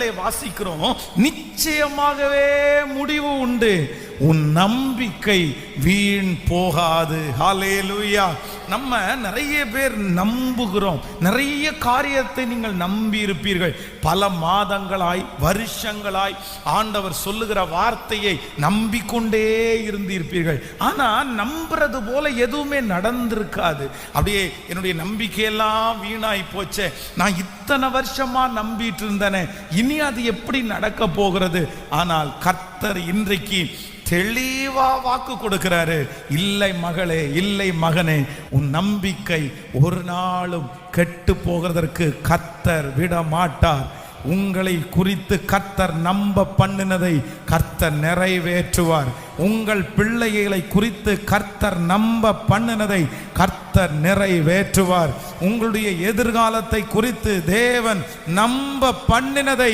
வாசிக்கிறோம், நிச்சயமாகவே முடிவு உண்டு, உன் நம்பிக்கை வீண் போகாது. ஹல்லேலூயா. நம்ம நிறைய பேர் நம்புகிறோம். நிறைய காரியத்தை நீங்கள் நம்பி இருப்பீர்கள். பல மாதங்களாய் வருஷங்களாய் ஆண்டவர் சொல்லுகிற வார்த்தையை நம்பிக்கொண்டே இருந்திருப்பீர்கள். ஆனா நம்புறது போல எதுவுமே நடந்திருக்காது. அப்படியே என்னுடைய நம்பிக்கையெல்லாம் வீணாய் போச்சே, நான் இத்தனை வருஷமா நம்பிட்டு இருந்தேனே, இனி அது எப்படி நடக்க போகிறது? ஆனால் கர்த்தர் இன்றைக்கு தெளிவா வாக்கு கொடுக்கிறாரு. இல்லை மகளே, இல்லை மகனே, உன் நம்பிக்கை ஒரு நாளும் கெட்டு போகிறதற்கு கர்த்தர் விட மாட்டார். உங்களை குறித்து கர்த்தர் நம்ப பண்ணினதை கர்த்தர் நிறைவேற்றுவார். உங்கள் பிள்ளைகளை குறித்து கர்த்தர் நம்ப பண்ணினதை கர்த்தர் நிறைவேற்றுவார். உங்களுடைய எதிர்காலத்தை குறித்து தேவன் நம்ப பண்ணினதை